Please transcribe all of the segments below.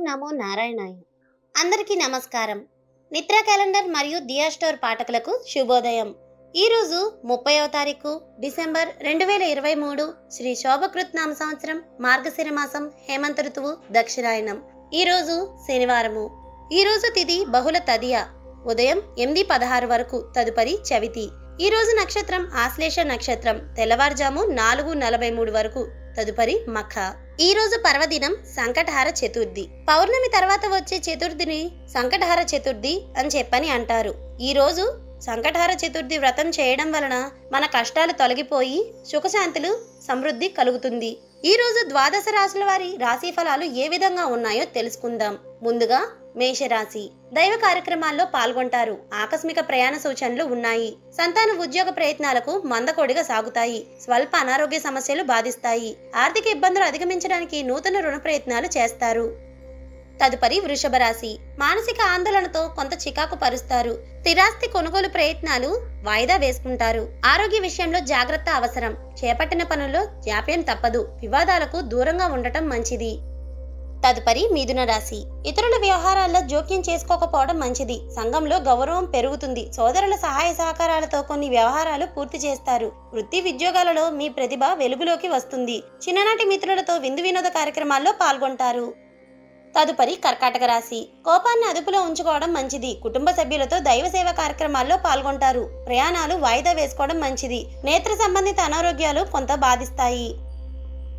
నమో నారాయణాయ. అందరికీ నమస్కారం. నిత్ర క్యాలెండర్ మరియు దియా స్టోర్ పాఠకులకు శుభోదయం. ఈరోజు 30వ తారీఖు డిసెంబర్ 2023 శ్రీ శోభకృత్ నామ సంవత్సరం మార్గశిర మాసం హేమంత ఋతువు దక్షిణాయనం. ఈరోజు శనివారము. ఈరోజు తిథి బహుళ తదియ ఉదయం 8:16 వరకు, తదుపరి చవితి. ఈరోజు నక్షత్రం ఆశ్లేష నక్షత్రం, తెల్లవారుజాము 4:43 వరకు, తదుపరి మఖ. ఈ రోజు పర్వదినం సంకటహార చతుర్థి. పౌర్ణమి తర్వాత వచ్చే చతుర్థిని సంకటహార చతుర్థి అని చెప్పని అంటారు. ఈ రోజు సంకటహార చతుర్థి వ్రతం చేయడం వలన మన కష్టాలు తొలగిపోయి సుఖశాంతులు సమృద్ధి కలుగుతుంది. ఈ రోజు ద్వాదశ రాశుల వారి రాశి ఫలాలు ఏ విధంగా ఉన్నాయో తెలుసుకుందాం. ముందుగా మేషరాశి. దైవ కార్యక్రమాల్లో పాల్గొంటారు. ఆకస్మిక ప్రయాణ సూచనలు ఉన్నాయి. సంతాన ఉద్యోగ ప్రయత్నాలకు మందకొడిగా సాగుతాయి. స్వల్ప అనారోగ్య సమస్యలు బాధిస్తాయి. ఆర్థిక ఇబ్బందులు అధిగమించడానికి నూతన రుణ ప్రయత్నాలు చేస్తారు. తదుపరి వృషభ రాశి. మానసిక ఆందోళనతో కొంత చికాకు పరుస్తారు. స్థిరాస్తి కొనుగోలు ప్రయత్నాలు వాయిదా వేసుకుంటారు. ఆరోగ్య విషయంలో జాగ్రత్త అవసరం. చేపట్టిన పనుల్లో జాప్యం తప్పదు. వివాదాలకు దూరంగా ఉండటం మంచిది. తదుపరి మిథున రాశి. ఇతరుల వ్యవహారాల్లో జోక్యం చేసుకోకపోవడం మంచిది. సంఘంలో గౌరవం పెరుగుతుంది. సోదరుల సహాయ సహకారాలతో కొన్ని వ్యవహారాలు పూర్తి చేస్తారు. వృత్తి ఉద్యోగాలలో మీ ప్రతిభ వెలుగులోకి వస్తుంది. చిన్ననాటి మిత్రులతో విందు వినోద కార్యక్రమాల్లో పాల్గొంటారు. తదుపరి కర్కాటక రాశి. కోపాన్ని అదుపులో ఉంచుకోవడం మంచిది. కుటుంబ సభ్యులతో దైవ సేవ కార్యక్రమాల్లో పాల్గొంటారు. ప్రయాణాలు వాయిదా వేసుకోవడం మంచిది. నేత్ర సంబంధిత అనారోగ్యాలు కొంత బాధిస్తాయి.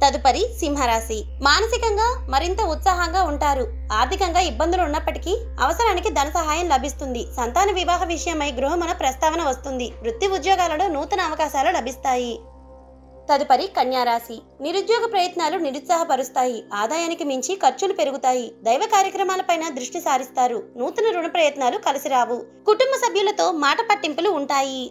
తదుపరి సింహరాశి. మానసికంగా మరింత ఉత్సాహంగా ఉంటారు. ఆర్థికంగా ఇబ్బందులు ఉన్నప్పటికీ అవసరానికి ధన సహాయం లభిస్తుంది. సంతాన వివాహ విషయమై గృహమున ప్రస్తావన వస్తుంది. వృత్తి ఉద్యోగాలలో నూతన అవకాశాలు లభిస్తాయి. తదుపరి కన్యారాశి. నిరుద్యోగ ప్రయత్నాలు నిరుత్సాహపరుస్తాయి. ఆదాయానికి మించి ఖర్చులు పెరుగుతాయి. దైవ కార్యక్రమాలపైన దృష్టి సారిస్తారు. నూతన రుణ ప్రయత్నాలు కలిసిరావు. కుటుంబ సభ్యులతో మాట పట్టింపులు ఉంటాయి.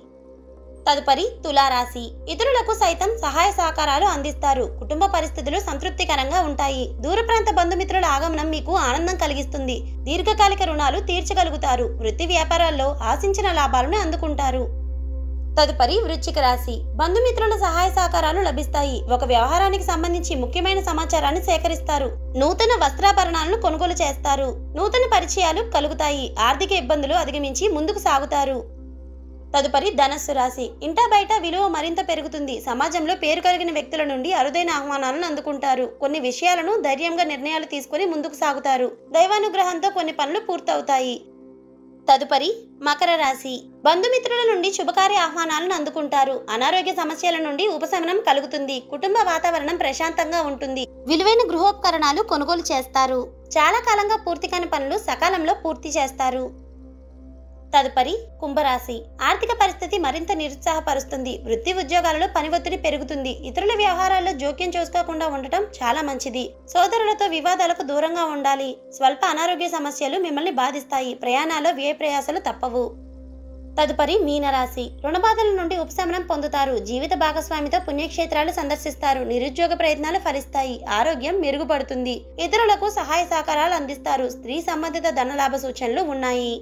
తదుపరి తులారాశి. ఇతరులకు సైతం సహాయ సహకారాలు అందిస్తారు. కుటుంబ పరిస్థితులు సంతృప్తికరంగా ఉంటాయి. దూర ప్రాంత బంధుమిత్రుల ఆగమనం మీకు ఆనందం కలిగిస్తుంది. దీర్ఘకాలిక రుణాలు తీర్చగలుగుతారు. వృత్తి వ్యాపారాల్లో ఆశించిన లాభాలను అందుకుంటారు. తదుపరి వృశ్చిక రాశి. బంధుమిత్రుల సహాయ సహకారాలు లభిస్తాయి. ఒక వ్యవహారానికి సంబంధించి ముఖ్యమైన సమాచారాన్ని సేకరిస్తారు. నూతన వస్త్రాభరణాలను కొనుగోలు చేస్తారు. నూతన పరిచయాలు కలుగుతాయి. ఆర్థిక ఇబ్బందులు అధిగమించి ముందుకు సాగుతారు. తదుపరి ధనస్సు రాశి. ఇంటా బయట విలువ మరింత పెరుగుతుంది. సమాజంలో పేరు కలిగిన వ్యక్తుల నుండి అరుదైన ఆహ్వానాలను అందుకుంటారు. కొన్ని విషయాలను ధైర్యంగా నిర్ణయాలు తీసుకుని ముందుకు సాగుతారు. దైవానుగ్రహంతో కొన్ని పనులు పూర్తవుతాయి. తదుపరి మకర రాశి. బంధుమిత్రుల నుండి శుభకార్య ఆహ్వానాలను అందుకుంటారు. అనారోగ్య సమస్యల నుండి ఉపశమనం కలుగుతుంది. కుటుంబ వాతావరణం ప్రశాంతంగా ఉంటుంది. విలువైన గృహోపకరణాలు కొనుగోలు చేస్తారు. చాలా కాలంగా పూర్తి కాని పనులు సకాలంలో పూర్తి చేస్తారు. తదుపరి కుంభరాశి. ఆర్థిక పరిస్థితి మరింత నిరుత్సాహపరుస్తుంది. వృత్తి ఉద్యోగాలలో పని ఒత్తిడి పెరుగుతుంది. ఇతరుల వ్యవహారాల్లో జోక్యం చేసుకోకుండా ఉండటం చాలా మంచిది. సోదరులతో వివాదాలకు దూరంగా ఉండాలి. స్వల్ప అనారోగ్య సమస్యలు మిమ్మల్ని బాధిస్తాయి. ప్రయాణాల్లో వ్యయ ప్రయాసాలు తప్పవు. తదుపరి మీనరాశి. రుణబాధల నుండి ఉపశమనం పొందుతారు. జీవిత భాగస్వామితో పుణ్యక్షేత్రాలు సందర్శిస్తారు. నిరుద్యోగ ప్రయత్నాలు ఫలిస్తాయి. ఆరోగ్యం మెరుగుపడుతుంది. ఇతరులకు సహాయ సహకారాలు అందిస్తారు. స్త్రీ సంబంధిత ధనలాభ సూచనలు ఉన్నాయి.